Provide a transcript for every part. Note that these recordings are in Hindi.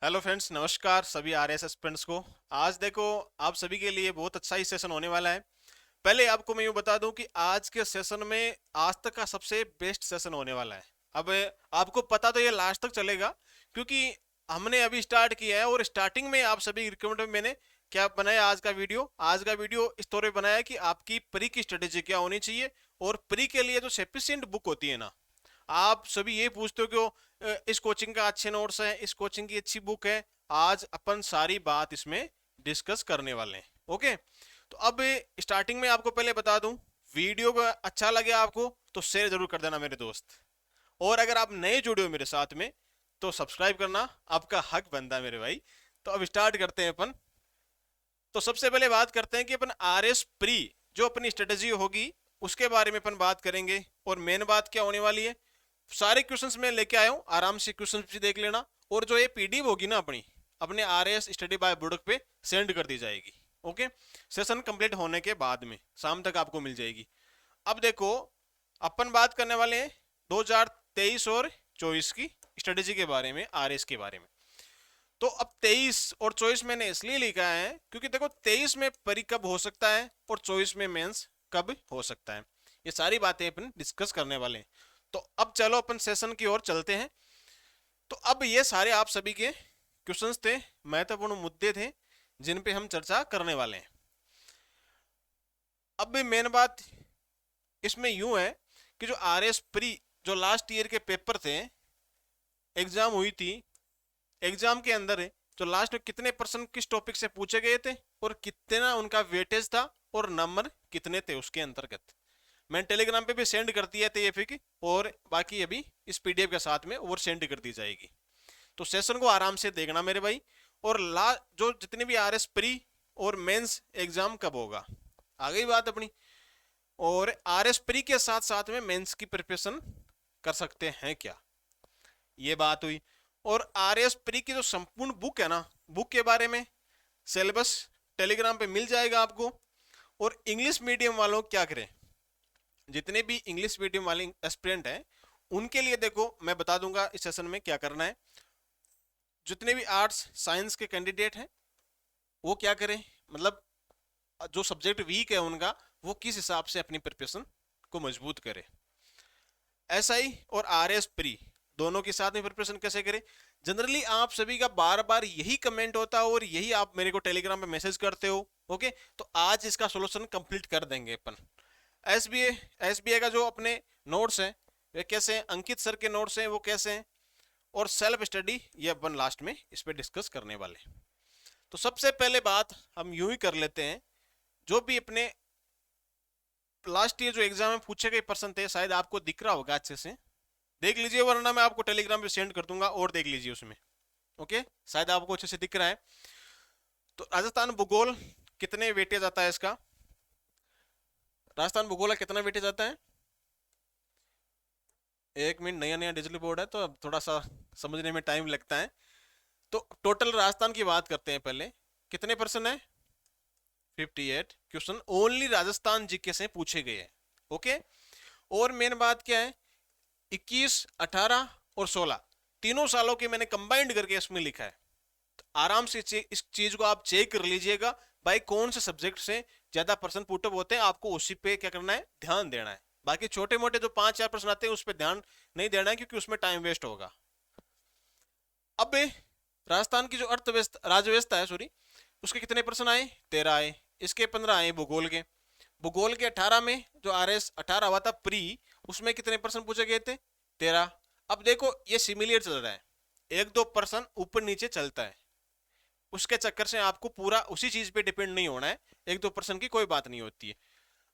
हेलो फ्रेंड्स, नमस्कार सभी आरएस एस्पिरेंट्स को। आज देखो, आप सभी के लिए बहुत अच्छा ही सेशन होने वाला है। पहले आपको मैं यूं बता दूं कि आज के सेशन में आज तक का सबसे बेस्ट सेशन होने वाला है। अब आपको पता तो ये लास्ट तक चलेगा, क्योंकि हमने अभी स्टार्ट किया है और स्टार्टिंग में आप सभी रिकमेंड में मैंने क्या बनाया, आज का वीडियो इस तौर पे बनाया है कि आपकी प्री की स्ट्रेटेजी क्या होनी चाहिए। और प्री के लिए जो सेफिशिएंट बुक होती है ना, आप सभी ये पूछते हो कि इस कोचिंग का अच्छे नोट्स है, इस कोचिंग की अच्छी बुक है। आज अपन सारी बात इसमें डिस्कस करने वाले हैं। ओके, तो अब स्टार्टिंग में आपको पहले बता दूं, वीडियो को अच्छा लगे आपको तो शेयर जरूर कर देना मेरे दोस्त। और अगर आप नए जुड़े हो मेरे साथ में तो सब्सक्राइब करना आपका हक बनता है मेरे भाई। तो अब स्टार्ट करते हैं अपन। तो सबसे पहले बात करते हैं कि अपन आर एस प्री जो अपनी स्ट्रेटेजी होगी उसके बारे में अपन बात करेंगे। और मेन बात क्या होने वाली है, सारे क्वेश्चंस मैं लेके आया हूँ, आराम से क्वेश्चंस भी देख लेना। और जो ये पीडीएफ होगी ना अपनी, अपने आर एस स्टडी बाय बुड़क पे सेंड कर दी जाएगी। ओके, सेशन कंप्लीट होने के बाद में शाम तक आपको मिल जाएगी। अब देखो, अपन बात करने वाले हैं 2023 और 24 की स्ट्रेटेजी के बारे में, आरएस के बारे में। तो अब 23 और 24 मैंने इसलिए लिखा है क्योंकि देखो, 23 में परी कब हो सकता है और 24 में मेंस कब हो सकता है, ये सारी बातें अपन डिस्कस करने वाले हैं। तो अब चलो अपन सेशन की ओर चलते हैं। तो अब ये सारे आप सभी के क्वेश्चंस थे, महत्वपूर्ण मुद्दे थे जिन पे हम चर्चा करने वाले हैं। अब मेन बात इसमें यूं है कि जो आर एस प्री जो लास्ट ईयर के पेपर थे, एग्जाम हुई थी, एग्जाम के अंदर है तो लास्ट में कितने परसेंट किस टॉपिक से पूछे गए थे और कितना उनका वेटेज था और नंबर कितने थे उसके अंतर्गत। मैंने टेलीग्राम पे भी सेंड कर दिया था ये फिक, और बाकी अभी इस पीडीएफ के साथ में और सेंड कर दी जाएगी। तो सेशन को आराम से देखना मेरे भाई। और ला जो जितने भी आर एस प्री और मेंस एग्जाम कब होगा, आ गई बात अपनी। और आर एस प्री के साथ साथ में मेंस की प्रिपरेशन कर सकते हैं क्या, ये बात हुई। और आर एस प्री की जो संपूर्ण बुक है ना, बुक के बारे में सिलेबस टेलीग्राम पे मिल जाएगा आपको। और इंग्लिश मीडियम वालों क्या करें, जितने भी इंग्लिश मीडियम वाले एस्पिरेंट हैं उनके लिए देखो मैं बता दूंगा इस सेशन में क्या करना है। जितने भी आर्ट्स साइंस के कैंडिडेट हैं वो क्या करें, मतलब जो सब्जेक्ट वीक है उनका, वो किस हिसाब से अपनी प्रिपरेशन को मजबूत करे। एसआई और आर एस प्री दोनों के साथ में प्रिपरेशन कैसे करें। जनरली आप सभी का बार बार यही कमेंट होता है और यही आप मेरे को टेलीग्राम पे मैसेज करते हो। ओके, तो आज इसका सोल्यूशन कंप्लीट कर देंगे अपन। एसबीए एसबीआई का जो अपने नोट्स हैं वे कैसे हैं, अंकित सर के नोट्स हैं वो कैसे हैं, और सेल्फ स्टडी ये अपन लास्ट में इस पे डिस्कस करने वाले हैं। तो सबसे पहले बात हम यूं ही कर लेते हैं, जो भी अपने लास्ट ईयर जो एग्जाम में पूछे गए प्रश्न थे, शायद आपको दिख रहा होगा अच्छे से, देख लीजिए, वरना मैं आपको टेलीग्राम पे सेंड कर दूंगा और देख लीजिए उसमें। ओके, शायद आपको अच्छे से दिख रहा है। तो राजस्थान भूगोल कितने वेटेज आता है इसका, राजस्थान भूगोल का कितना वेटेज आता है। एक मिनट, नया नया डिजिटल बोर्ड है तो अब थोड़ा सा समझने में टाइम लगता है। तो टोटल राजस्थान की बात करते हैं पहले, कितने परसेंट है, 58 क्वेश्चन ओनली राजस्थान जीके से पूछे गए हैं। ओके, और मेन बात क्या है, 21, 18 और 16 तीनों सालों के मैंने कंबाइंड करके इसमें लिखा है। तो आराम से इस चीज को आप चेक कर लीजिएगा, भाई कौन से सब्जेक्ट से ज्यादा पर्सन पुटअप होते हैं, आपको उसी पे क्या करना है, ध्यान देना है। बाकी छोटे मोटे जो 5-4 प्रश्न आते हैं उस पर ध्यान नहीं देना है, क्योंकि उसमें टाइम वेस्ट होगा। अब राजस्थान की जो अर्थव्यवस्था राजव्यवस्था है, सॉरी, उसके कितने प्रश्न आए, 13 आए। इसके 15 आए भूगोल के। भूगोल के 18 में जो आर एस 18 हुआ था प्री, उसमें कितने प्रश्न पूछे गए थे, 13। अब देखो ये सिमिलर चल रहा है, एक दो प्रश्न ऊपर नीचे चलता है, उसके चक्कर से आपको पूरा उसी चीज पे डिपेंड नहीं होना है, एक दो परसेंट की कोई बात नहीं होती है।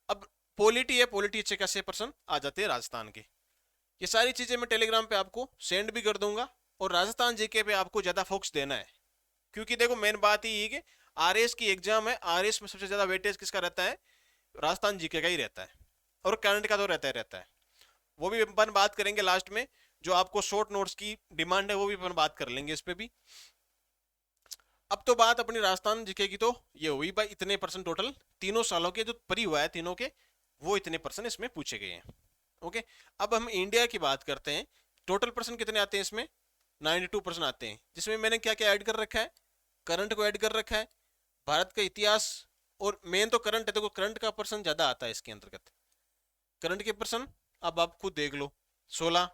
अब पॉलिटी है, पॉलिटी अच्छे कैसे परसेंट आ जाते हैं राजस्थान के। ये सारी चीजें मैं टेलीग्राम पे आपको सेंड भी कर दूंगा। और राजस्थान जीके पे आपको ज्यादा फोकस देना है, क्योंकि देखो मेन बात ये है कि आरएस की एग्जाम है, आरएस में सबसे ज्यादा वेटेज किसका रहता है, राजस्थान जीके का ही रहता है। और करंट का तो रहता ही रहता है, वो भी अपन बात करेंगे लास्ट में। जो आपको शॉर्ट नोट्स की डिमांड है वो भी अपन बात कर लेंगे इस पे भी। अब तो बात अपनी राजस्थान जीके की तो ये हुई भाई, इतने परसेंट टोटल तीनों सालों के जो परी हुआ है तीनों के, वो इतने परसेंट इसमें पूछे गए हैं। ओके, अब हम इंडिया की बात करते हैं, टोटल परसेंट कितने आते हैं इसमें, 92% आते हैं, जिसमें मैंने क्या क्या ऐड कर रखा है, करंट को ऐड कर रखा है, भारत का इतिहास, और मेन तो करंट है। देखो करंट का पर्सन ज्यादा आता है इसके अंतर्गत। करंट के पर्सन अब आप खुद देख लो, 16,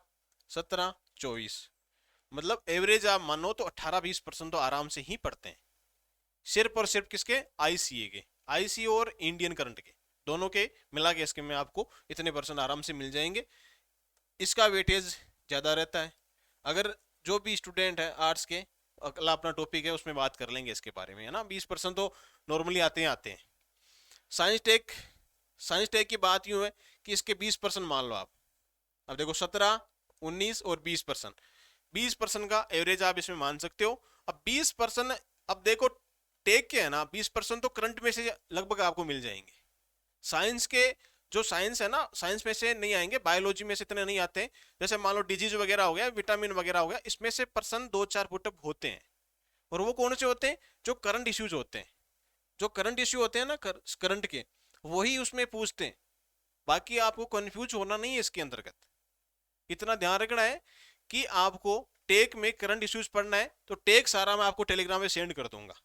17, 24, मतलब एवरेज आप मानो तो 18-20% तो आराम से ही पढ़ते हैं, सिर्फ और सिर्फ किसके, आईसीए के, आईसीए और इंडियन करंट के, दोनों के मिला के इसके में आपको इतने परसेंट आराम से मिल जाएंगे। इसका वेटेज ज़्यादा रहता है। अगर जो भी स्टूडेंट है आर्ट्स के, अगला अपना टॉपिक है उसमें बात कर लेंगे इसके बारे में, है ना, 20% तो नॉर्मली आते हैं। साइंस टेक, साइंस टेक की बात यूं है कि इसके 20% मान लो आप। अब देखो 17, 19 और 20%, 20% का एवरेज आप इसमें मान सकते हो। अब 20%, अब देखो टेक के है ना 20% तो करंट में से लगभग आपको मिल जाएंगे। साइंस के, जो साइंस है ना, साइंस में से नहीं आएंगे, बायोलॉजी में से इतने नहीं आते। जैसे मान लो डिजीज वगैरह हो गया, विटामिन वगैरह हो गया, इसमें से पर्सन 2-4 पुटअप होते हैं। और वो कौन से होते हैं, जो करंट इश्यूज होते हैं, जो करंट इश्यू होते हैं ना करंट के, वही उसमें पूछते हैं। बाकी आपको कंफ्यूज होना नहीं है इसके अंतर्गत। इतना ध्यान रखना है कि आपको टेक में करंट इश्यूज पढ़ना है, तो टेक सारा मैं आपको टेलीग्राम में सेंड कर दूंगा।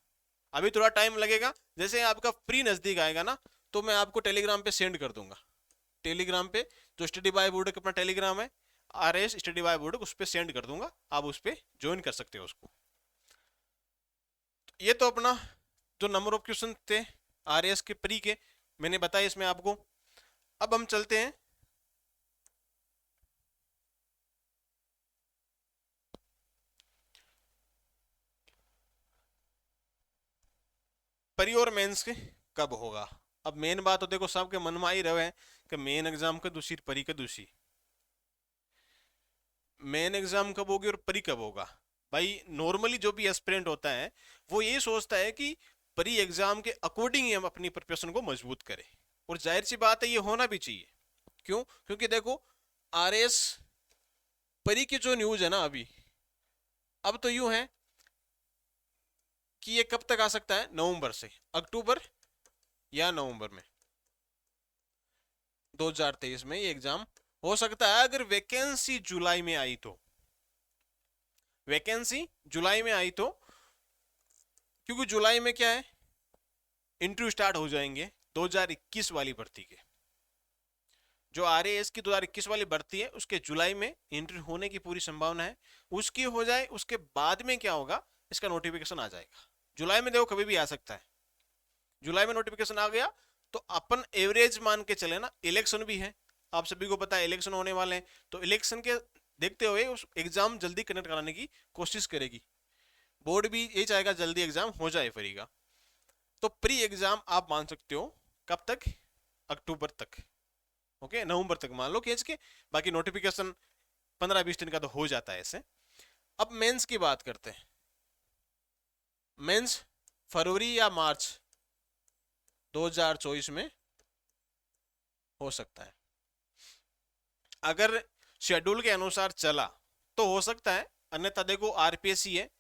अभी थोड़ा टाइम लगेगा, जैसे आपका प्री नजदीक आएगा ना तो मैं आपको टेलीग्राम पे सेंड कर दूंगा। टेलीग्राम पे जो स्टडी बाय बुर्ड अपना टेलीग्राम है, RS स्टडी बाय बुर्ड, उस पर सेंड कर दूंगा, आप उस पर ज्वाइन कर सकते हो उसको। ये तो अपना जो नंबर ऑफ क्वेश्चन थे RS के प्री के मैंने बताया इसमें आपको। अब हम चलते हैं प्री और मेंस के कब होगा। अब मेन बात तो देखो सबके मन में ही रहे कि मेन एग्जाम कब दूसरी, परी कब दूसरी। मेन एग्जाम कब होगी और परी कब होगा। भाई नॉर्मली जो भी एस्पिरेंट होता है वो ये सोचता है कि परी एग्जाम के अकॉर्डिंग ही हम अपनी प्रिपरेशन को मजबूत करें, और जाहिर सी बात है ये होना भी चाहिए। क्यों, क्योंकि देखो RS परी की जो न्यूज है ना अभी, अब तो यूं है कि ये कब तक आ सकता है, नवंबर से, अक्टूबर या नवंबर में 2023 में ये एग्जाम हो सकता है। अगर वैकेंसी जुलाई में आई तो, वैकेंसी जुलाई में आई तो, क्योंकि जुलाई में क्या है, इंटरव्यू स्टार्ट हो जाएंगे 2021 वाली भर्ती के। जो RAS की 2021 वाली भर्ती है उसके जुलाई में इंटरव्यू होने की पूरी संभावना है। उसकी हो जाए, उसके बाद में क्या होगा, इसका नोटिफिकेशन आ जाएगा। जुलाई में देखो कभी भी आ सकता है। जुलाई में नोटिफिकेशन आ गया तो अपन एवरेज मान के चले ना, इलेक्शन भी है, आप सभी को पता है इलेक्शन होने वाले हैं, तो इलेक्शन के देखते हुए उस एग्जाम जल्दी कनेक्ट कराने की कोशिश करेगी। बोर्ड भी यही चाहेगा जल्दी एग्जाम हो जाए फ्री का। तो प्री एग्जाम आप मान सकते हो कब तक, अक्टूबर तक, ओके, नवंबर तक मान लो केज के, बाकी नोटिफिकेशन 15-20 दिन का तो हो जाता है ऐसे। अब मेंस की बात करते हैं। मेंस फरवरी या मार्च 2024 में हो सकता है, अगर शेड्यूल के अनुसार चला तो हो सकता है, अन्यथा देखो RPSC है,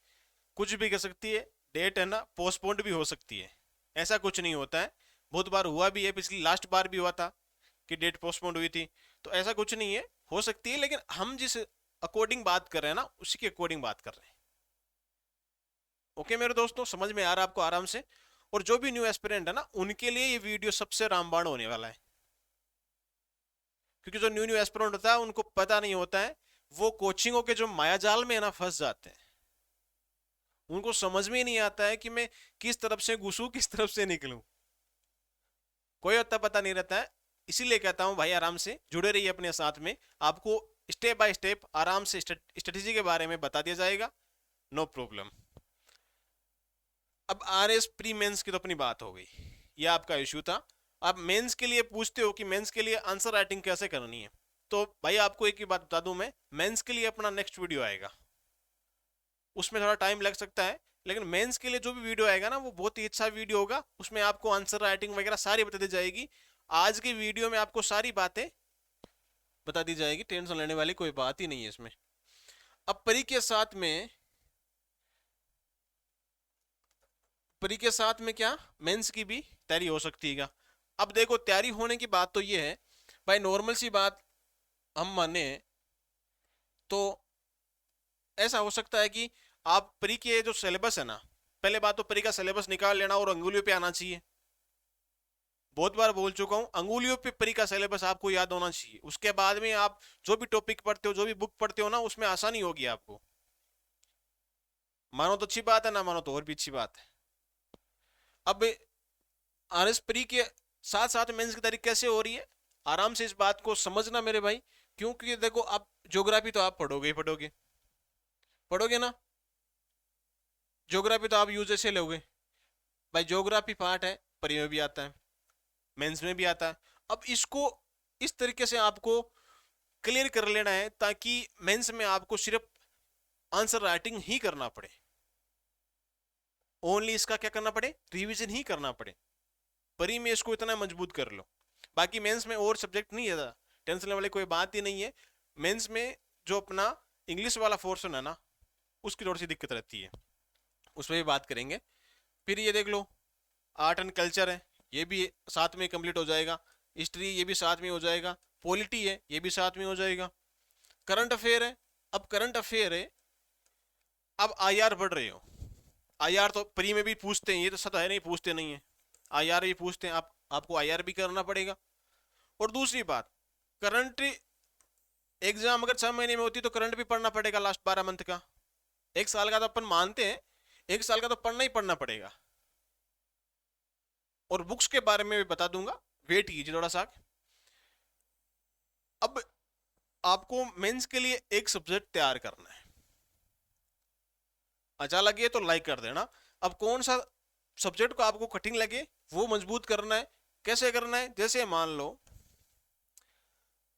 कुछ भी कर सकती है, डेट है ना पोस्टपोन्ड भी हो सकती है, ऐसा कुछ नहीं होता है। बहुत बार हुआ भी है, पिछली लास्ट बार भी हुआ था कि डेट पोस्टपोन्ड हुई थी, तो ऐसा कुछ नहीं है, हो सकती है, लेकिन हम जिस अकॉर्डिंग बात कर रहे हैं ना उसी के अकॉर्डिंग बात कर रहे हैं। ओके मेरे दोस्तों, समझ में आ रहा है आपको आराम से। और जो भी न्यू एस्पिरेंट है ना उनके लिए ये वीडियो सबसे रामबाण होने वाला है, क्योंकि जो न्यू न्यू एस्पिरेंट होता है उनको पता नहीं होता है, वो कोचिंगों के जो मायाजाल में है ना फंस जाते हैं। उनको समझ में ही नहीं आता है कि मैं किस तरफ से घुसूं किस तरफ से निकलूं, कोई होता पता नहीं रहता है। इसीलिए कहता हूं भाई आराम से जुड़े रहिए अपने साथ में, आपको स्टेप बाय स्टेप आराम से स्ट्रेटेजी के बारे में बता दिया जाएगा, नो प्रॉब्लम। अब RS प्री मेंस की तो अपनी बात हो गई, ये आपका इश्यू था। अब मेंस के लिए पूछते हो कि मेंस के लिए आंसर राइटिंग कैसे करनी है, तो भाई आपको एक ही बात बता दूं मैं, मेंस के लिए अपना नेक्स्ट वीडियो आएगा, उसमें थोड़ा टाइम लग सकता है, लेकिन मेंस के लिए जो भी वीडियो आएगा ना वो बहुत ही अच्छा वीडियो होगा, उसमें आपको आंसर राइटिंग वगैरह सारी बता दी जाएगी। आज की वीडियो में आपको सारी बातें बता दी जाएगी, टेंशन लेने वाली कोई बात ही नहीं है इसमें। अब परी के साथ में क्या मेंस की भी तैयारी हो सकती है। अब देखो तैयारी होने की बात तो ये है भाई, नॉर्मल सी बात हम माने तो ऐसा हो सकता है कि आप प्री के जो सिलेबस है ना, पहले बात तो प्री का सिलेबस निकाल लेना और अंगुलियों पे आना चाहिए। बहुत बार बोल चुका हूं, अंगुलियों पे प्री का सिलेबस आपको याद होना चाहिए। उसके बाद में आप जो भी टॉपिक पढ़ते हो, जो भी बुक पढ़ते हो ना, उसमें आसानी होगी आपको। मानो तो अच्छी बात है, ना मानो तो और भी अच्छी बात है। अब आरएस प्री के साथ साथ मेंस की तैयारी कैसे हो रही है, आराम से इस बात को समझना मेरे भाई। क्योंकि देखो, आप ज्योग्राफी तो आप पढ़ोगे ही पढ़ोगे, पढ़ोगे ना। ज्योग्राफी तो आप यूज ऐसे लोगे भाई, ज्योग्राफी पार्ट है, प्री में भी आता है, मेंस में भी आता है। अब इसको इस तरीके से आपको क्लियर कर लेना है ताकि मेंस में आपको सिर्फ आंसर राइटिंग ही करना पड़े, ओनली इसका क्या करना पड़े, रिवीजन ही करना पड़े। परी में इसको इतना मजबूत कर लो, बाकी मेंस में और सब्जेक्ट नहीं है, टेंशन वाली कोई बात ही नहीं है। मेंस में जो अपना इंग्लिश वाला पोर्शन है ना, उसकी थोड़ी सी दिक्कत रहती है, उस पर भी बात करेंगे। फिर ये देख लो, आर्ट एंड कल्चर है, ये भी साथ में कंप्लीट हो जाएगा। हिस्ट्री, ये भी साथ में हो जाएगा। पॉलिटी है, ये भी साथ में हो जाएगा। करंट अफेयर है, अब करंट अफेयर है, अब आईआर पढ़ रहे हो। आईआर तो प्री में भी पूछते हैं, ये तो सच है नहीं पूछते नहीं है, आईआर भी पूछते हैं। आपको आईआर भी करना पड़ेगा। और दूसरी बात, करंट एग्जाम अगर 6 महीने में होती तो करंट भी पढ़ना पड़ेगा लास्ट 12 मंथ का। एक साल का तो अपन मानते हैं, एक साल का तो पढ़ना ही पढ़ना पड़ेगा। और बुक्स के बारे में भी बता दूंगा, वेट कीजिए थोड़ा सा। अब आपको मेंस के लिए एक सब्जेक्ट तैयार करना है, अच्छा लगे तो लाइक कर देना। अब कौन सा सब्जेक्ट को आपको कठिन लगे वो मजबूत करना है। कैसे करना है, जैसे मान लो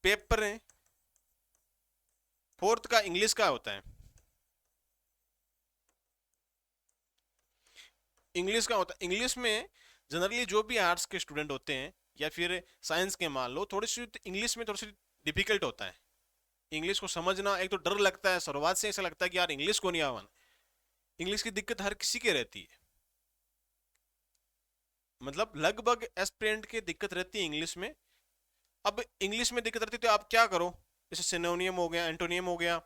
पेपर है, फोर्थ का इंग्लिश का होता है, इंग्लिश का होता है। इंग्लिश में जनरली जो भी आर्ट्स के स्टूडेंट होते हैं या फिर साइंस के मान लो, थोड़ी सी इंग्लिश में थोड़ी सी डिफिकल्ट होता है। इंग्लिश को समझना, एक तो डर लगता है, शुरुआत से ऐसा लगता है कि यार इंग्लिश को नहीं आवन। इंग्लिश की दिक्कत हर किसी के रहती है, मतलब लगभग एस्पिरेंट की दिक्कत रहती है इंग्लिश में। अब इंग्लिश में दिक्कत रहती है तो आप क्या करो, जैसे सिनोनियम हो गया, एंटोनियम हो गया,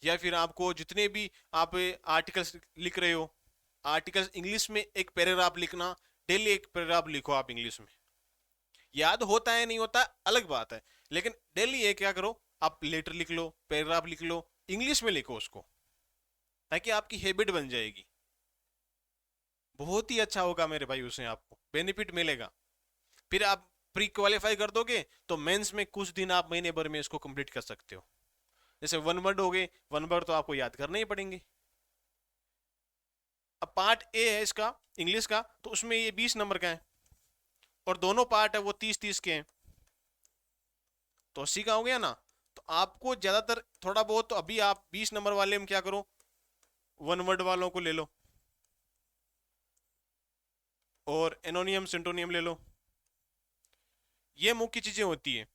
या फिर आपको जितने भी आप आर्टिकल्स लिख रहे हो, आर्टिकल्स इंग्लिश में एक पैराग्राफ लिखना। डेली एक पैराग्राफ लिखो आप इंग्लिश में। याद होता है नहीं होता अलग बात है, लेकिन डेली ये क्या करो, आप लेटर लिख लो, पैराग्राफ लिख लो, इंग्लिश में लिखो उसको, ताकि आपकी हैबिट बन जाएगी। बहुत ही अच्छा होगा मेरे भाई, उससे आपको बेनिफिट मिलेगा। फिर आप प्री क्वालिफाई कर दोगे तो मेंस में कुछ दिन, आप महीने भर में इसको कंप्लीट कर सकते हो। जैसे वन वर्ड हो गए, वन वर्ड तो आपको याद करने ही पड़ेंगे। अब पार्ट ए है इसका, इंग्लिश का, तो उसमें ये 20 नंबर का है, और दोनों पार्ट है वो 30-30 के हैं, तो 80 का हो गया ना। तो आपको ज्यादातर थोड़ा बहुत, तो अभी आप 20 नंबर वाले में क्या करो, वन वर्ड वालों को ले लो और एनोनियम सिंटोनियम ले लो। ये मुख्य चीजें होती है।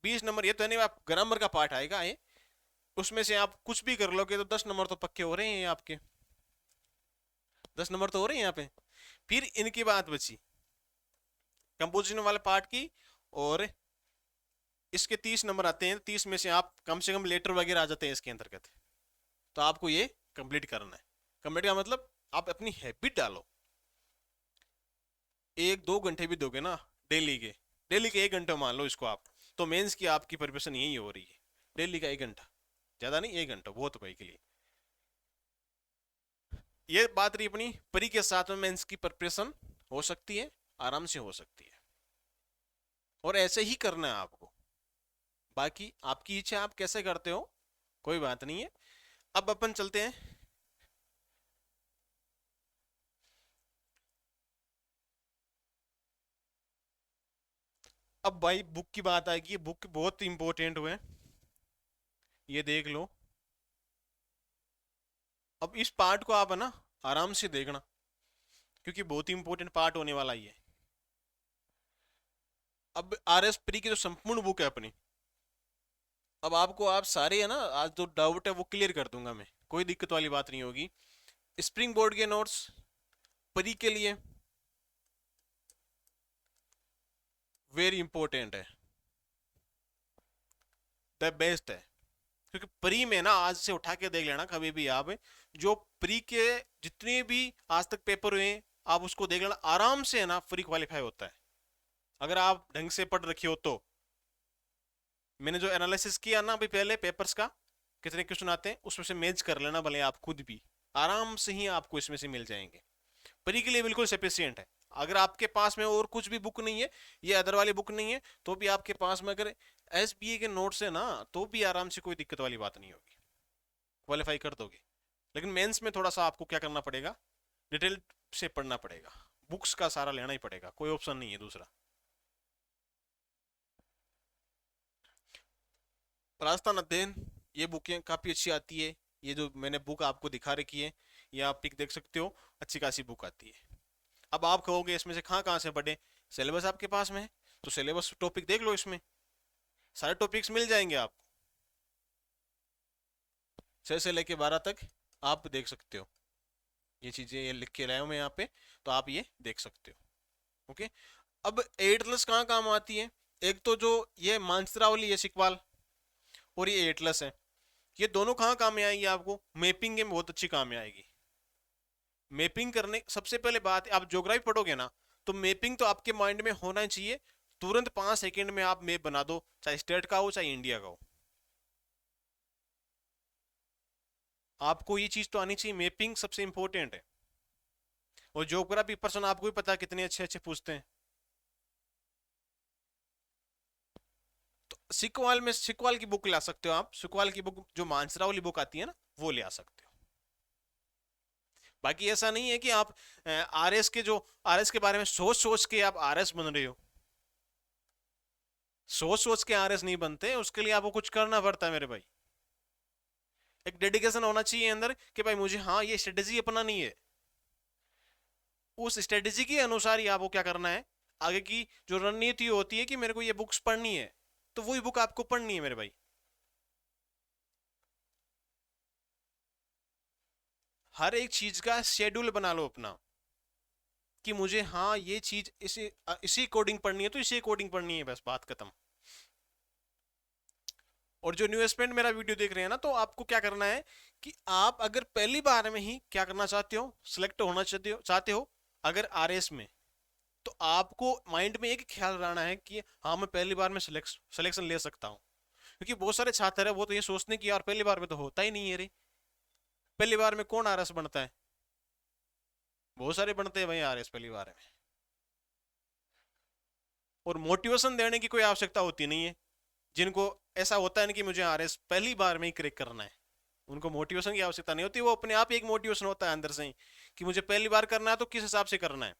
20 नंबर ये तो नहीं, आप ग्रामर का पार्ट आएगा ये, उसमें से आप कुछ भी कर लोगे तो 10 नंबर तो पक्के हो रहे हैं आपके, 10 नंबर तो हो रहे हैं यहाँ पे। फिर इनकी बात बची कंपोजिशन वाले पार्ट की, और इसके 30 नंबर आते हैं, 30 में से आप कम से कम लेटर वगैरह आ जाते हैं इसके अंतर्गत। तो आपको ये कंप्लीट करना है। कंप्लीट का मतलब आप अपनी हैबिट डालो। 1-2 घंटे भी दोगे ना डेली के, डेली के 1 घंटे मान लो इसको आप, तो मेंस की आपकी प्रिपरेशन यही हो रही है। डेली का 1 घंटा, ज्यादा नहीं, 1 घंटा बहुत भाई के लिए। ये बात रही अपनी परी के साथ में मेंस की प्रिपरेशन हो सकती है, आराम से हो सकती है, और ऐसे ही करना है आपको। बाकी आपकी इच्छा, आप कैसे करते हो कोई बात नहीं है। अब अपन चलते हैं, अब भाई बुक की बात आएगी। बुक बहुत इंपॉर्टेंट हुए, ये देख लो। अब इस पार्ट को आप है ना आराम से देखना, क्योंकि बहुत ही इंपॉर्टेंट पार्ट होने वाला ही है। अब आर एस प्री की जो संपूर्ण बुक है अपनी, अब आपको, आप सारे है ना, आज जो डाउट है वो क्लियर कर दूंगा मैं, कोई दिक्कत वाली बात नहीं होगी। स्प्रिंग बोर्ड के नोट्स प्री के लिए वेरी इंपॉर्टेंट है, द बेस्ट है, क्योंकि प्री में ना आज से उठा के देख लेना कभी भी आप, जो प्री के जितने भी आज तक पेपर हुए हैं आप उसको देख लेना, आराम से है ना फ्री क्वालिफाई होता है अगर आप ढंग से पढ़ रखे हो तो। मैंने जो एनालिसिस किया ना अभी पहले पेपर्स का, कितने क्वेश्चन आते हैं उसमें से मैच कर लेना भले आप खुद भी, आराम से ही आपको इसमें से मिल जाएंगे। प्री के लिए बिल्कुल सफिशियंट है। अगर आपके पास में और कुछ भी बुक नहीं है, ये अदर वाली बुक नहीं है, तो भी आपके पास में अगर एसबीए के नोट्स है ना, तो भी आराम से कोई दिक्कत वाली बात नहीं होगी, क्वालिफाई कर दोगे। लेकिन मेंस में थोड़ा सा आपको क्या करना पड़ेगा, डिटेल से पढ़ना पड़ेगा, बुक्स का सारा लेना ही पड़ेगा, कोई ऑप्शन नहीं है दूसरा। राजस्थान अध्ययन, ये बुकें काफ़ी अच्छी आती है। ये जो मैंने बुक आपको दिखा रखी है, ये आप पिक देख सकते हो, अच्छी खासी बुक आती है। अब आप कहोगे इसमें से कहाँ कहाँ से पढ़े, सिलेबस आपके पास में है तो सिलेबस टॉपिक देख लो, इसमें सारे टॉपिक्स मिल जाएंगे आपको, 6 से लेके 12 तक आप देख सकते हो। ये चीज़ें ये लिख के लाया हूँ मैं यहाँ पे, तो आप ये देख सकते हो। ओके, अब 8 प्लस कहाँ काम आती है, एक तो जो ये मानसरावली है सिकवाल, और ये 8 प्लस है, ये दोनों कहाँ काम में आएगी आपको, मैपिंग में बहुत अच्छी काम में आएगी। मैपिंग करने सबसे पहले बात है, आप ज्योग्राफी पढ़ोगे ना तो मैपिंग तो आपके माइंड में होना ही चाहिए, तुरंत 5 सेकंड में आप मैप बना दो, चाहे स्टेट का हो चाहे इंडिया का हो, आपको ये चीज तो आनी चाहिए, मैपिंग सबसे इंपॉर्टेंट है। और ज्योग्राफी पर्सन आपको भी पता है कितने अच्छे अच्छे पूछते हैं। तो सिकवाल की बुक ला सकते हो आप, सिकवाल की बुक जो मानसरा वाली बुक आती है ना वो ले आ सकते हो। बाकी ऐसा नहीं है कि आप आरएस के जो आरएस के बारे में सोच सोच के आप आरएस बन रहे हो, सोच सोच के आरएस नहीं बनते, उसके लिए आपको कुछ करना पड़ता है मेरे भाई। एक डेडिकेशन होना चाहिए अंदर कि भाई मुझे हाँ ये स्ट्रेटेजी अपनानी है, उस स्ट्रेटेजी के अनुसार ही आपको क्या करना है, आगे की जो रणनीति होती है कि मेरे को ये बुक्स पढ़नी है, तो वही बुक आपको पढ़नी है मेरे भाई। हर एक चीज का शेड्यूल बना लो अपना, कि मुझे हाँ ये चीज इसी अकॉर्डिंग पढ़नी है तो इसी अकॉर्डिंग पढ़नी है, बस बात खत्म। और जो न्यू एस्पिरेंट मेरा वीडियो देख रहे हैं ना, तो आपको क्या करना है कि आप अगर पहली बार में ही क्या करना चाहते हो, सिलेक्ट होना चाहते हो अगर आरएस में, तो आपको माइंड में एक ख्याल रहना है कि हाँ मैं पहली बार में सिलेक्शन ले सकता हूँ। क्योंकि बहुत सारे छात्र है वो तो ये सोचते कि यार पहली बार में तो होता ही नहीं है रे, पहली बार में कौन आरएस बनता है, बहुत सारे बनते हैं भाई आरएस पहली बार में। और मोटिवेशन देने की कोई आवश्यकता होती नहीं है, जिनको ऐसा होता है ना कि मुझे आरएस पहली बार में ही क्रैक करना है, उनको मोटिवेशन की आवश्यकता नहीं होती, वो अपने आप ही एक मोटिवेशन होता है अंदर से ही कि मुझे पहली बार करना है तो किस हिसाब से करना है,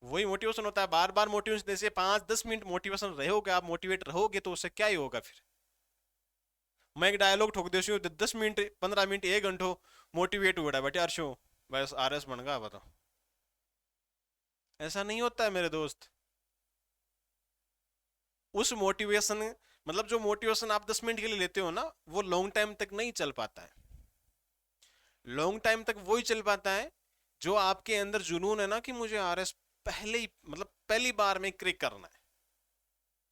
वही मोटिवेशन होता है। बार बार मोटिवेशन जैसे 5-10 मिनट मोटिवेशन रहोगे, आप मोटिवेट रहोगे तो उससे क्या ही होगा फिर। मैं एक डायलॉग ठोक देती हूँ, 10 मिनट 15 मिनट 1 घंटो मोटिवेट हुआ बेटे अर्शो, बस आरएस बन गया बताओ, ऐसा नहीं होता है मेरे दोस्त। उस मोटिवेशन मतलब जो मोटिवेशन आप 10 मिनट के लिए लेते हो ना, वो लॉन्ग टाइम तक नहीं चल पाता है। लॉन्ग टाइम तक वही चल पाता है जो आपके अंदर जुनून है ना कि मुझे आरएस पहले ही मतलब पहली बार में क्रैक करना है,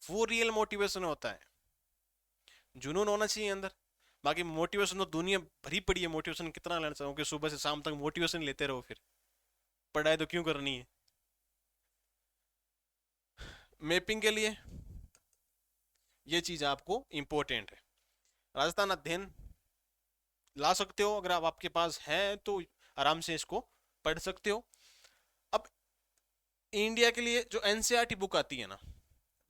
वो रियल मोटिवेशन होता है, जुनून होना चाहिए अंदर। बाकी मोटिवेशन तो दुनिया भरी पड़ी है, मोटिवेशन कितना लेना चाहोगे, सुबह से शाम तक मोटिवेशन लेते रहो, फिर पढ़ाई तो क्यों करनी है। मैपिंग के लिए ये चीज आपको इंपॉर्टेंट है। राजस्थान अध्ययन ला सकते हो, अगर आप आपके पास है तो आराम से इसको पढ़ सकते हो। अब इंडिया के लिए जो एनसीईआरटी बुक आती है ना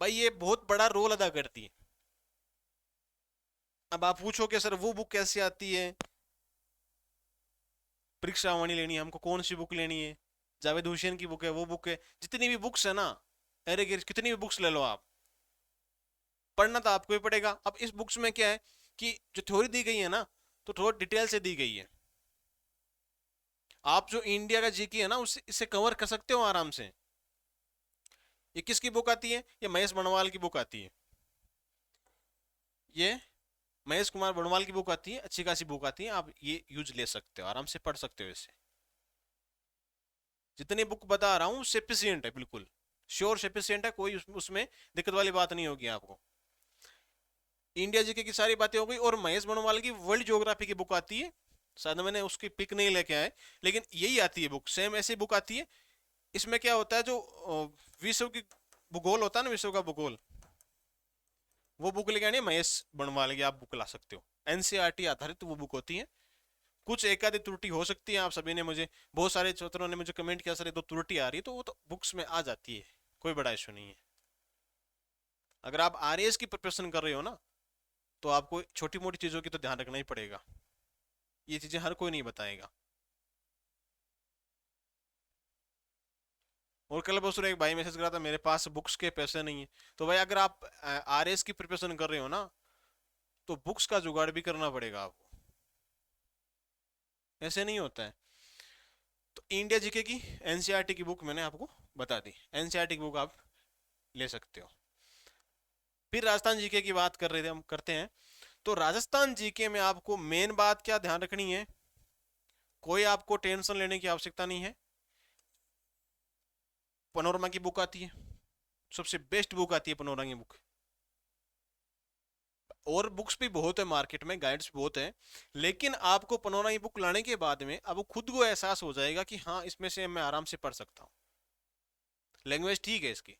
भाई, ये बहुत बड़ा रोल अदा करती है। अब आप पूछोगे सर वो बुक कैसे आती है, परीक्षा वाणी लेनी है हमको, कौन सी बुक लेनी है, जावेद हुसैन की बुक है, वो बुक है, जितनी भी बुक्स है ना, अरे कितनी भी बुक्स ले लो आप, पढ़ना तो आपको ही पड़ेगा। अब इस बुक्स में क्या है कि जो थ्योरी दी गई है ना, तो थोड़ा डिटेल से दी गई है, आप जो इंडिया का जीके है ना उसे इसे कवर कर सकते हो आराम से। ये किसकी बुक आती है, ये महेश बनवाल की बुक आती है, ये महेश कुमार बनवाल की बुक आती है, अच्छी खासी बुक आती है, आप ये यूज ले सकते हो, आराम से पढ़ सकते हो इसे। जितनी बुक बता रहा हूँ सफिशियंट है बिल्कुल, श्योर सफिशिएंट है, कोई उसमें दिक्कत वाली बात नहीं होगी आपको। इंडिया जीके की सारी बातें हो गई। और महेश बनवाल की वर्ल्ड ज्योग्राफी की बुक आती है, शायद मैंने उसकी पिक नहीं लेके आए, लेकिन यही आती है बुक, सेम ऐसी बुक आती है। इसमें क्या होता है, जो विश्व की भूगोल होता है ना, विश्व का भूगोल, वो बुक लेके आनी है महेश बनवाल की, आप बुक ला सकते हो। एनसीईआरटी आधारित वो बुक होती है। कुछ एक आधी त्रुटि हो सकती है, आप सभी ने मुझे, बहुत सारे छात्रों ने मुझे कमेंट किया सर ये तो त्रुटि आ रही है, तो वो तो बुक्स में आ जाती है, कोई बड़ा इशू नहीं है। अगर आप आरएएस की प्रिपरेशन कर रहे हो ना, तो आपको छोटी मोटी चीजों की तो ध्यान रखना ही पड़ेगा, ये चीजें हर कोई नहीं बताएगा। और कल परसों एक भाई मैसेज करा था, मेरे पास बुक्स के पैसे नहीं है। तो भाई अगर आप आरएएस की प्रिपरेशन कर रहे हो ना, तो बुक्स का जुगाड़ भी करना पड़ेगा आपको, ऐसे नहीं होता है। तो इंडिया जीके की एनसीईआरटी की बुक मैंने आपको बता दी, एनसीईआरटी की बुक आप ले सकते हो। फिर राजस्थान जीके की बात कर रहे थे, हम करते हैं। तो राजस्थान जीके में आपको मेन बात क्या ध्यान रखनी है, कोई आपको टेंशन लेने की आवश्यकता नहीं है। पनोरमा की बुक आती है, सबसे बेस्ट बुक आती है पनोरमा की बुक। और बुक्स भी बहुत है मार्केट में, गाइड्स भी बहुत है, लेकिन आपको पनोरमा की बुक लाने के बाद में आपको खुद को एहसास हो जाएगा कि हाँ इसमें से मैं आराम से पढ़ सकता हूँ। लैंग्वेज ठीक है इसकी,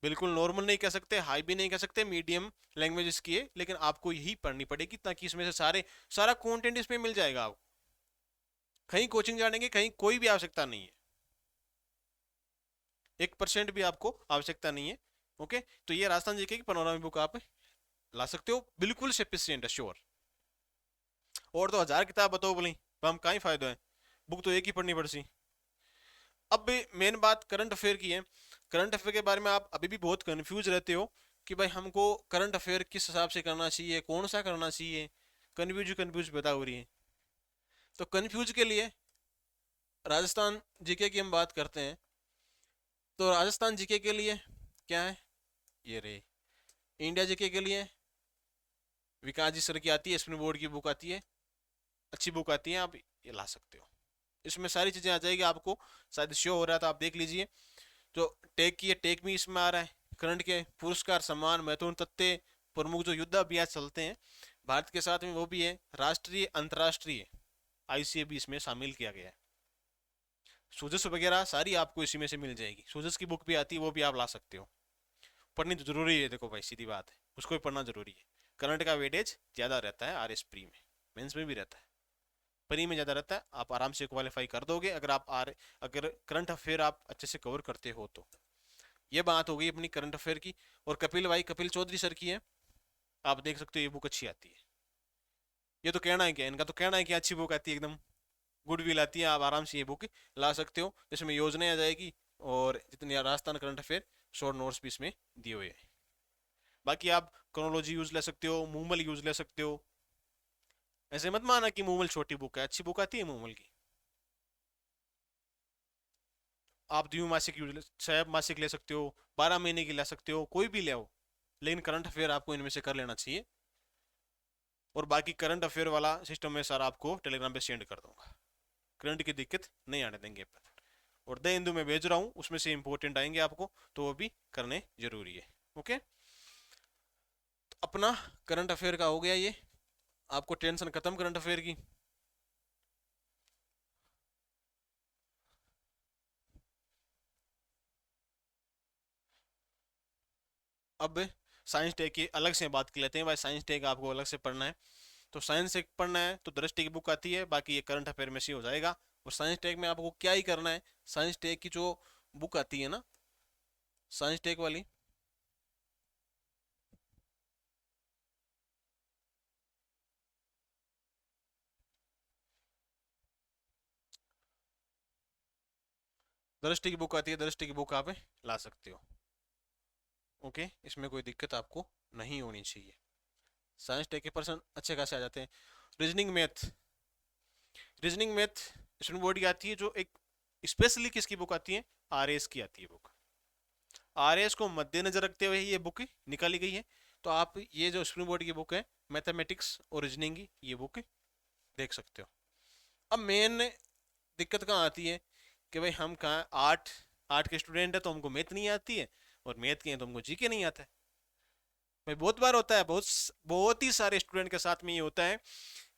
बिल्कुल नॉर्मल नहीं कह सकते, हाई भी नहीं कह सकते, मीडियम लैंग्वेज इसकी है, लेकिन आपको यही पढ़नी पड़ेगी ताकि इसमें से सारा कंटेंट इसमें मिल जाएगा आपको। कहीं कोचिंग जाने की कहीं कोई भी आवश्यकता नहीं है, 1% भी आपको आवश्यकता नहीं है। ओके, तो ये राजस्थान जीके की पनोरमा बुक आप ला सकते हो, बिल्कुल सफिशियंट है, श्योर। और तो 1000 किताब बताओ बोली, तो हम कहीं फायदा है, बुक तो एक ही पढ़नी पड़सी। अब मेन बात करंट अफेयर की है। करंट अफेयर के बारे में आप अभी भी बहुत कंफ्यूज रहते हो कि भाई हमको करंट अफेयर किस हिसाब से करना चाहिए, कौन सा करना चाहिए, कंफ्यूज कंफ्यूज पैदा हो रही है। तो कंफ्यूज के लिए राजस्थान जीके की हम बात करते हैं। तो राजस्थान जीके के लिए क्या है, ये रही। इंडिया जीके के लिए विकास जी सर की आती है, स्पिन बोर्ड की बुक आती है, अच्छी बुक आती है, आप ये ला सकते हो। इसमें सारी चीजें आ जाएगी आपको, शायद शो हो रहा था, आप देख लीजिए। जो टेक की है, टेक भी इसमें आ रहा है, करंट के पुरस्कार सम्मान महत्वपूर्ण तथ्य, प्रमुख जो युद्ध अभ्यास चलते हैं भारत के साथ में वो भी है, राष्ट्रीय अंतर्राष्ट्रीय आईसीए भी इसमें शामिल किया गया है। सूजस वगैरह सारी आपको इसी में से मिल जाएगी, सूजस की बुक भी आती है, वो भी आप ला सकते हो। पढ़नी तो जरूरी है, देखो भाई सीधी बात है, उसको भी पढ़ना जरूरी है। करंट का वेटेज ज्यादा रहता है आर एस प्री में, मेंस में भी रहता है, प्री में ज्यादा रहता है। आप आराम से क्वालिफाई कर दोगे अगर अगर करंट अफेयर आप अच्छे से कवर करते हो तो। ये बात हो गई अपनी करंट अफेयर की। और कपिल भाई, कपिल चौधरी सर की है, आप देख सकते हो, ये बुक अच्छी आती है। ये तो कहना है क्या, इनका तो कहना है कि अच्छी बुक आती है, एकदम गुडविल आती है, आप आराम से ये बुक ला सकते हो। इसमें योजनाएं आ जाएगी, और जितनी Rajasthan current affair short notes भी इसमें दिए हुए हैं। बाकी आप क्रोनोलॉजी यूज ले सकते हो, मूमल यूज ले सकते हो। ऐसे मत माना कि मूमल छोटी बुक है, अच्छी बुक आती है मूमल की। आप द्विमासिक यूज छह मासिक ले सकते हो, 12 महीने की ले सकते हो, कोई भी ले आओ, लेकिन करंट अफेयर आपको इनमें से कर लेना चाहिए। और बाकी करंट अफेयर वाला सिस्टम में सर आपको टेलीग्राम पे सेंड कर दूंगा, करंट की दिक्कत नहीं आने देंगे पर। और द हिंदू में भेज रहा हूँ, उसमें से इंपॉर्टेंट आएंगे आपको, तो वो भी करने जरूरी है। ओके, तो अपना करंट अफेयर का हो गया ये, आपको टेंशन खत्म करंट अफेयर की। अब साइंस टेक की अलग से बात कर लेते हैं भाई, साइंस टेक आपको अलग से पढ़ना है। तो साइंस टेक पढ़ना है तो दृष्टि की बुक आती है, बाकी ये करंट अफेयर में से हो जाएगा। और साइंस टेक में आपको क्या ही करना है, साइंस टेक की जो बुक आती है ना, साइंस टेक वाली, दृष्टि की बुक आती है, दृष्टि की बुक आप ला सकते हो। ओके, इसमें कोई दिक्कत आपको नहीं होनी चाहिए। साइंस टेक के पर्सन अच्छे खासे आ जाते हैं। Reasoning math, reasoning math student board की आती है, जो एक स्पेशली किसकी बुक आती है, आरएस की आती है बुक। आरएस को मद्देनजर रखते हुए ये बुक निकाली गई है। तो आप ये जो स्टूडेंट बोर्ड की बुक है, मैथमेटिक्स और रीजनिंग की, ये बुक देख सकते हो। अब मेन दिक्कत कहाँ आती है कि भाई हम कहाँ आर्ट आर्ट के स्टूडेंट है तो हमको मैथ नहीं आती है, और मैथ के हैं तो हमको जीके नहीं आता है। भाई बहुत बार होता है, बहुत बहुत ही सारे स्टूडेंट के साथ में ये होता है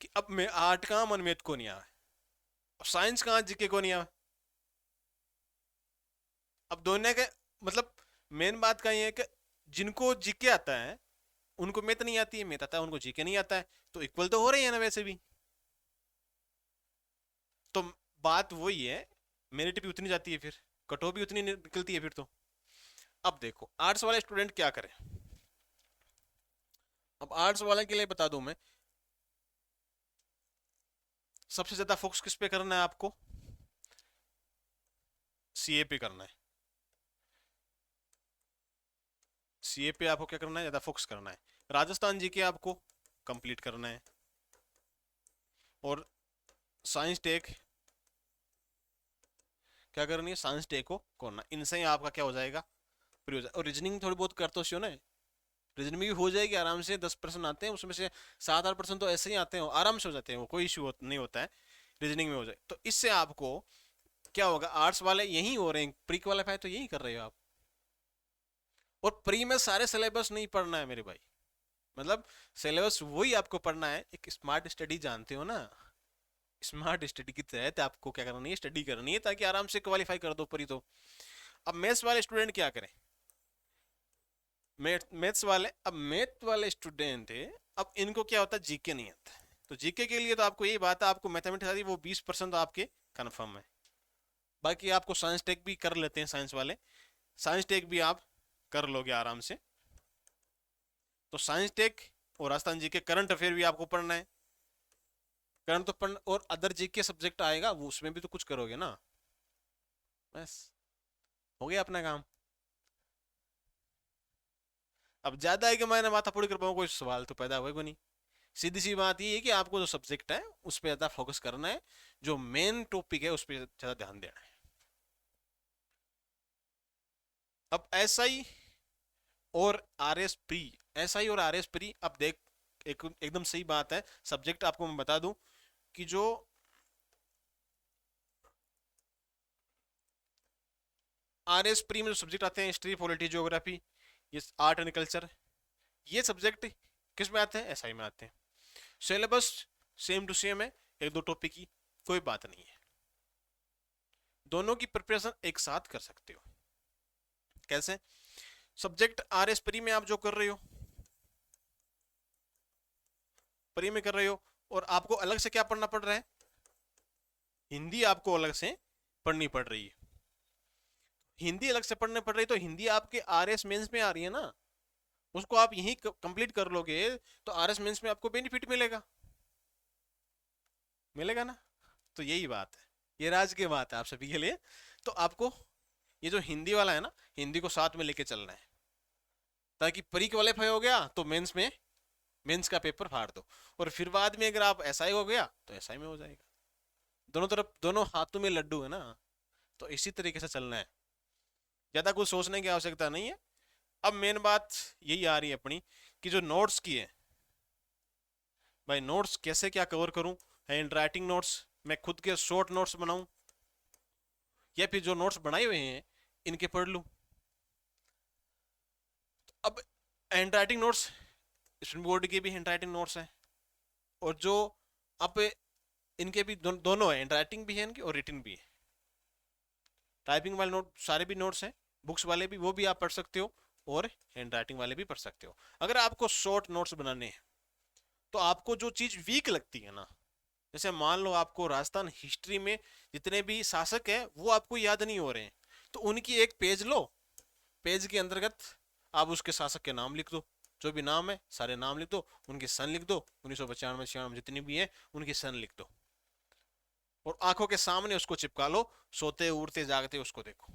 कि अब मैं आर्ट कहाँ मन मैथ को नहीं आया, साइंस कहाँ जीके को नहीं आया। अब दोनों के मतलब मेन बात का ये है कि जिनको जीके आता है उनको मैथ नहीं आती है, मैथ आता है उनको जीके नहीं आता है, तो इक्वल तो हो रही है ना वैसे भी। तो बात वही है, मेरिट भी उतनी जाती है, फिर कट ऑफ भी उतनी निकलती है फिर तो। अब देखो आर्ट्स वाले स्टूडेंट क्या करें। अब आर्ट्स वाले के लिए बता दूं मैं, सबसे ज्यादा फोकस किस पे करना है आपको, सीए पे करना है। सीए पे आपको क्या करना है, ज्यादा फोकस करना है। राजस्थान जी के आपको कंप्लीट करना है, और साइंस टेक क्या करनी है, साइंस टेक को करना, इनसे ही आपका क्या हो जाएगा, फ्री हो जाएगा। और रीजनिंग थोड़ी बहुत कर तो हो ना, रीजनिंग भी हो जाएगी आराम से, 10% आते हैं उसमें से 7-8% तो ऐसे ही आते हैं, आराम से हो जाते हैं वो, कोई इशू नहीं होता है, रीजनिंग में हो जाए। तो इससे आपको क्या होगा, आर्ट्स वाले यही हो रहे हैं, प्री क्वालिफाई तो यही कर रहे हो आप। और प्री में सारे सिलेबस नहीं पढ़ना है मेरे भाई, मतलब सिलेबस वही आपको पढ़ना है। एक स्मार्ट स्टडी जानते हो ना, स्मार्ट स्टडी के तहत आपको क्या करनी है, स्टडी करनी है, ताकि आराम से क्वालिफाई कर दो प्री तो। अब मैथ्स वाले स्टूडेंट क्या करें, मैथ्स वाले, अब मैथ वाले स्टूडेंट है, अब इनको क्या होता है, जीके नहीं आता है। तो जीके के लिए तो आपको यही बात है, आपको मैथमेटिक्स आती है, वो 20% तो आपके कन्फर्म है। बाकी आपको साइंस टेक भी कर लेते हैं साइंस वाले, साइंस टेक भी आप कर लोगे आराम से। तो साइंस टेक और राजस्थान जीके, करंट अफेयर भी आपको पढ़ना है, करंट तो पढ़ना, और अदर जीके सब्जेक्ट आएगा वो, उसमें भी तो कुछ करोगे ना, बस हो गया अपना काम। अब ज्यादा है कि मैं माथा पूरी कर पाऊँ, कोई सवाल तो पैदा होगा नहीं। सीधी सी बात ये है कि आपको जो सब्जेक्ट है उस पर ज्यादा फोकस करना है, जो मेन टॉपिक है उस पर ज्यादा ध्यान देना है। अब एसआई और आरएस प्री, एसआई और आरएस प्री, अब देख एकदम सही बात है। सब्जेक्ट आपको मैं बता दूं कि जो आरएस प्री में जो सब्जेक्ट आते हैं, हिस्ट्री, पॉलिटी, ज्योग्राफी, ये आर्ट एंड कल्चर, ये सब्जेक्ट किस में आते हैं, एसआई में आते हैं। सिलेबस सेम टू सेम है, एक दो टॉपिक की कोई बात नहीं है, दोनों की प्रिपरेशन एक साथ कर सकते हो। कैसे, सब्जेक्ट आरएस प्री में आप जो कर रहे हो, प्री में कर रहे हो, और आपको अलग से क्या पढ़ना पड़ रहा है, हिंदी आपको अलग से पढ़नी पड़ रही है। हिंदी अलग से पढ़ने पड़ रही है, तो हिंदी आपके आरएस मेंस में आ रही है ना, उसको आप यहीं कंप्लीट कर लोगे तो आरएस मेंस में आपको बेनिफिट मिलेगा, मिलेगा ना। तो यही बात है, ये राज की बात है आप सभी के लिए। तो आपको ये जो हिंदी वाला है ना, हिंदी को साथ में लेके चलना है, ताकि प्री क्वालिफाई हो गया तो मेंस में, मेंस का पेपर फाड़ दो, और फिर बाद में अगर आप एसआई हो गया तो एसआई में हो जाएगा। दोनों तरफ, दोनों हाथों में लड्डू है ना, तो इसी तरीके से चलना है, ज्यादा कुछ सोचने की आवश्यकता नहीं है। अब मेन बात यही आ रही है अपनी, कि जो नोट्स की है, भाई नोट्स कैसे क्या कवर करूं, हैंड राइटिंग नोट्स, मैं खुद के शॉर्ट नोट्स बनाऊं, या फिर जो नोट्स बनाए हुए हैं इनके पढ़ लूं। अब hand writing notes, student board के भी हैंड राइटिंग नोट्स हैं, और जो अब इनके भी दोनों है, हैंड राइटिंग भी है इनकी और रिटन भी है। टाइपिंग वाले नोट सारे भी नोट्स हैं, बुक्स वाले भी, वो भी आप पढ़ सकते हो, और हैंड राइटिंग वाले भी पढ़ सकते हो। अगर आपको शॉर्ट नोट्स बनाने हैं, तो आपको जो चीज वीक लगती है ना, जैसे मान लो आपको राजस्थान हिस्ट्री में जितने भी शासक हैं वो आपको याद नहीं हो रहे हैं, तो उनकी एक पेज लो, पेज के अंतर्गत आप उसके शासक के नाम लिख दो, जो भी नाम है सारे नाम लिख दो, उनके सन लिख दो, 1995 96 जितनी भी है उनकी सन लिख दो, और आंखों के सामने उसको चिपका लो, सोते उड़ते जागते उसको देखो,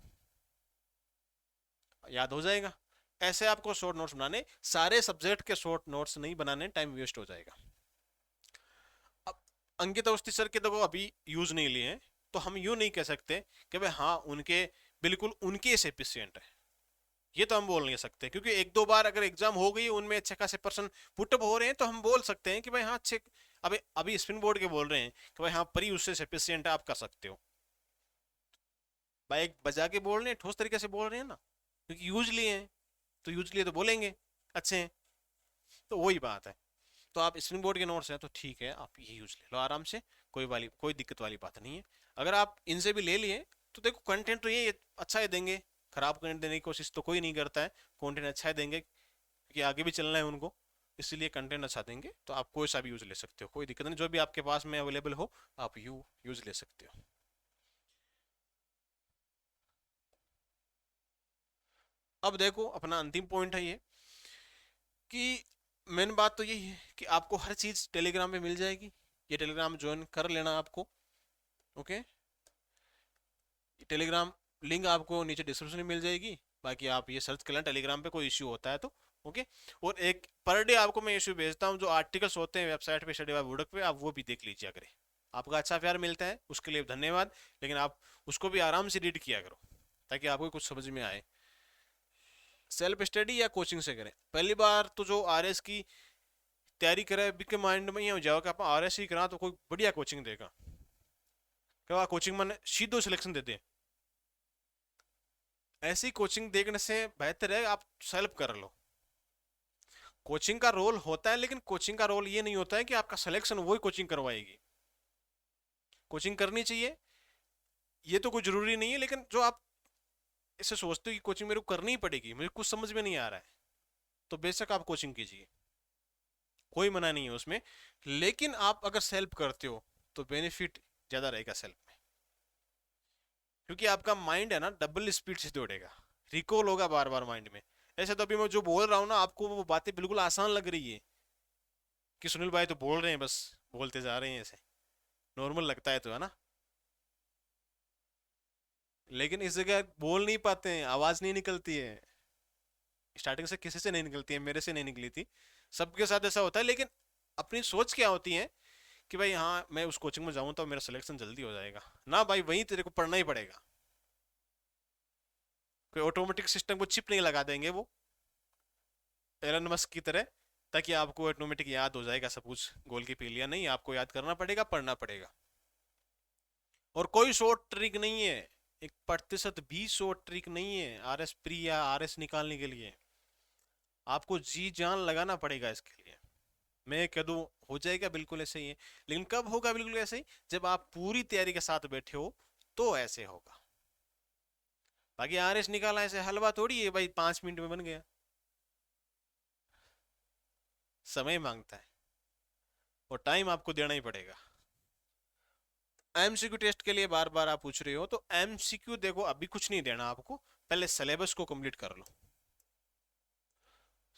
याद हो जाएगा। ऐसे आपको शॉर्ट नोट्स बनाने, सारे सब्जेक्ट के शॉर्ट नोट्स नहीं बनाने, टाइम वेस्ट हो जाएगा। अब अंकित अवस्थी सर के देखो अभी यूज नहीं लिए हैं, तो हम यूं नहीं कह सकते कि भाई हाँ उनके बिल्कुल उनके एफिशिएंट है, ये तो हम बोल नहीं सकते, क्योंकि एक दो बार अगर एग्जाम हो गई उनमें अच्छे खासे पर्सन पुटअप हो रहे हैं, तो हम बोल सकते हैं कि भाई हाँ अच्छे, अभी अभी स्पिन बोर्ड के बोल रहे हैं कि भाई हाँ परी उससे सफिशियंट है, आप कर सकते हो। बाइक बजा के बोल रहे हैं, ठोस तरीके से बोल रहे हैं ना, क्योंकि यूज लिए हैं, तो यूज लिए तो बोलेंगे अच्छे हैं। तो वही बात है। तो आप स्प्रिंग बोर्ड के नोट्स हैं तो ठीक है, आप ये यूज ले लो आराम से, कोई दिक्कत वाली बात नहीं है। अगर आप इनसे भी ले लिए तो देखो कंटेंट तो ये अच्छा ही देंगे, खराब कंटेंट देने की कोशिश तो कोई नहीं करता है, कंटेंट अच्छा ही देंगे क्योंकि आगे भी चलना है उनको, इसलिए कंटेंट अच्छा देंगे। तो आप कोई सा भी यूज ले सकते हो, कोई दिक्कत नहीं, जो भी आपके पास में अवेलेबल हो आप यूज ले सकते हो। अब देखो अपना अंतिम पॉइंट है ये, कि मेन बात तो यही है कि आपको हर चीज टेलीग्राम पे मिल जाएगी, ये टेलीग्राम ज्वाइन कर लेना आपको। ओके, टेलीग्राम लिंक आपको नीचे डिस्क्रिप्शन में मिल जाएगी, बाकी आप ये सर्च कर लें टेलीग्राम पे, कोई इश्यू होता है तो। ओके, और एक पर डे आपको मैं इश्यू भेजता हूँ, जो आर्टिकल्स होते हैं वेबसाइट पे स्टडी बाय वुडक पे, आप वो भी देख लीजिए अगर आपका अच्छा प्यार मिलता है, उसके लिए धन्यवाद, लेकिन आप उसको भी आराम से रीड किया करो ताकि आपको कुछ समझ में आए। सेल्फ स्टडी या कोचिंग से करें, पहली बार तो जो आरएस की तैयारी करे अभी के माइंड में ये हो जाओ कि आप आरएस ही करा तो कोई बढ़िया कोचिंग देगा, क्या कोचिंग में सीधो सिलेक्शन देते हैं, ऐसी कोचिंग देखने से बेहतर है आप सेल्फ कर लो। कोचिंग का रोल होता है, लेकिन कोचिंग का रोल ये नहीं होता है कि आपका सिलेक्शन वही कोचिंग करवाएगी। कोचिंग करनी चाहिए, ये तो कोई जरूरी नहीं है, लेकिन जो आप ऐसे सोचते हो कि कोचिंग मेरे को करनी ही पड़ेगी, मुझे कुछ समझ में नहीं आ रहा है, तो बेशक आप कोचिंग कीजिए, कोई मना नहीं है उसमें। लेकिन आप अगर सेल्फ करते हो तो बेनिफिट ज्यादा रहेगा सेल्फ में, क्योंकि आपका माइंड है ना डबल स्पीड से दौड़ेगा, रिकॉल होगा बार बार माइंड में। ऐसे तो अभी मैं जो बोल रहा हूँ ना आपको, वो बातें बिल्कुल आसान लग रही है कि सुनील भाई तो बोल रहे हैं, बस बोलते जा रहे हैं, ऐसे नॉर्मल लगता है तो, है ना। लेकिन इस जगह बोल नहीं पाते हैं, आवाज नहीं निकलती है, स्टार्टिंग से किसी से नहीं निकलती है, मेरे से नहीं निकली थी, सबके साथ ऐसा होता है। लेकिन अपनी सोच क्या होती है कि भाई हाँ मैं उस कोचिंग में जाऊं तो मेरा सिलेक्शन जल्दी हो जाएगा, ना भाई वहीं तेरे को पढ़ना ही पड़ेगा, कोई ऑटोमेटिक सिस्टम को चिप नहीं लगा देंगे वो एलन मस्क की तरह, ताकि आपको ऑटोमेटिक याद हो जाएगा सब कुछ, गोल की पी लिया, नहीं आपको याद करना पड़ेगा, पढ़ना पड़ेगा। और कोई शॉर्ट ट्रिक नहीं है, 1% भी शॉर्ट ट्रिक नहीं है आरएस प्री या आरएस निकालने के लिए, आपको जी जान लगाना पड़ेगा इसके लिए। मैं कह दूं हो जाएगा बिल्कुल ऐसे ही है, लेकिन कब होगा बिल्कुल ऐसे ही, जब आप पूरी तैयारी के साथ बैठे हो तो ऐसे होगा। बाकी आरएस निकाला ऐसे हलवा थोड़ी है भाई 5 मिनट में बन गया, समय मांगता है और टाइम आपको देना ही पड़ेगा। एमसीक्यू टेस्ट के लिए बार बार आप पूछ रहे हो, तो एमसीक्यू देखो अभी कुछ नहीं देना आपको, पहले सिलेबस को कंप्लीट कर लो,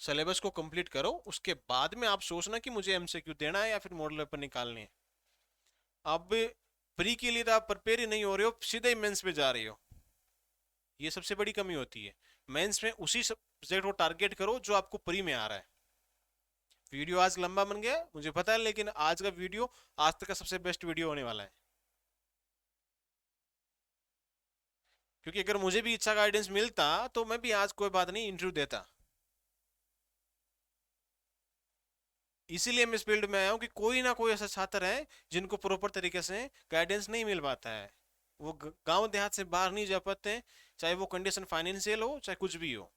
सिलेबस को कंप्लीट करो, उसके बाद में आप सोचना कि मुझे एमसीक्यू देना है या फिर मॉडल पेपर निकालने हैं। अब प्री के लिए तो आप प्रिपेयर ही नहीं हो रहे हो, सीधे ही मेंस पे जा रहे हो, ये सबसे बड़ी कमी होती है। मेंस में उसी सब्जेक्ट को टारगेट करो जो आपको प्री में आ रहा है। वीडियो आज लंबा बन गया मुझे पता है, लेकिन आज का वीडियो आज तक का सबसे बेस्ट वीडियो होने वाला है, क्योंकि अगर मुझे भी अच्छा गाइडेंस मिलता तो मैं भी आज कोई बात नहीं इंटरव्यू देता। इसीलिए मैं इस फील्ड में आया हूँ कि कोई ना कोई ऐसा छात्र है जिनको प्रॉपर तरीके से गाइडेंस नहीं मिल पाता है, वो गांव देहात से बाहर नहीं जा पाते, चाहे वो कंडीशन फाइनेंशियल हो चाहे कुछ भी हो।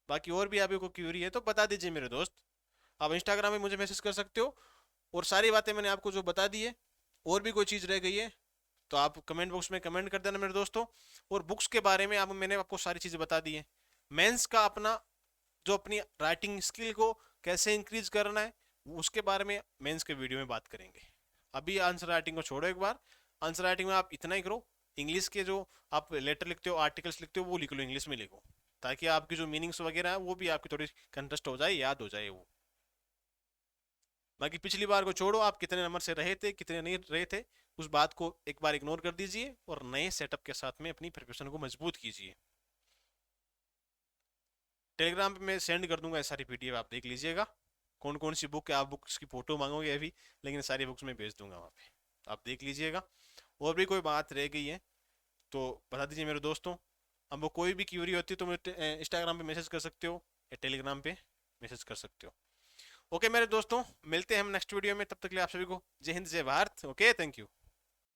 बाकी और भी आपको क्यूरी है तो बता दीजिए मेरे दोस्त, आप इंस्टाग्राम में मुझे मैसेज कर सकते हो, और सारी बातें मैंने आपको जो बता दी है, और भी कोई चीज़ रह गई है तो आप कमेंट बॉक्स में कमेंट कर देना मेरे दोस्तों। और बुक्स के बारे में आप मैंने आपको सारी चीज़ें बता दी है, मेंस का अपना जो अपनी राइटिंग स्किल को कैसे इंक्रीज करना है उसके बारे में मेंस के वीडियो में बात करेंगे। अभी आंसर राइटिंग को छोड़ो एक बार, आंसर राइटिंग में आप इतना ही करो, इंग्लिश के जो आप लेटर लिखते हो आर्टिकल्स लिखते हो वो लिख लो, इंग्लिश में लिखो, ताकि आपकी जो मीनिंग्स वगैरह है वो भी आपकी थोड़ी कंटेस्ट हो जाए, याद हो जाए वो। बाकी पिछली बार को छोड़ो, आप कितने नंबर से रहे थे कितने नहीं रहे थे, उस बात को एक बार इग्नोर कर दीजिए और नए सेटअप के साथ में अपनी प्रिपरेशन को मजबूत कीजिए। टेलीग्राम पे मैं सेंड कर दूंगा सारी पीडीएफ, आप देख लीजिएगा कौन कौन सी बुक है, आप बुक्स की फोटो मांगोगे अभी, लेकिन सारी बुक्स में भेज दूंगा वहाँ पे, आप देख लीजिएगा। और भी कोई बात रह गई है तो बता दीजिए मेरे दोस्तों, अब वो कोई भी क्यूरी होती है तो मुझे इंस्टाग्राम पे मैसेज कर सकते हो या टेलीग्राम पे मैसेज कर सकते हो। ओके मेरे दोस्तों, मिलते हैं हम नेक्स्ट वीडियो में, तब तक के लिए आप सभी को जय हिंद जय भारत। Okay, thank you.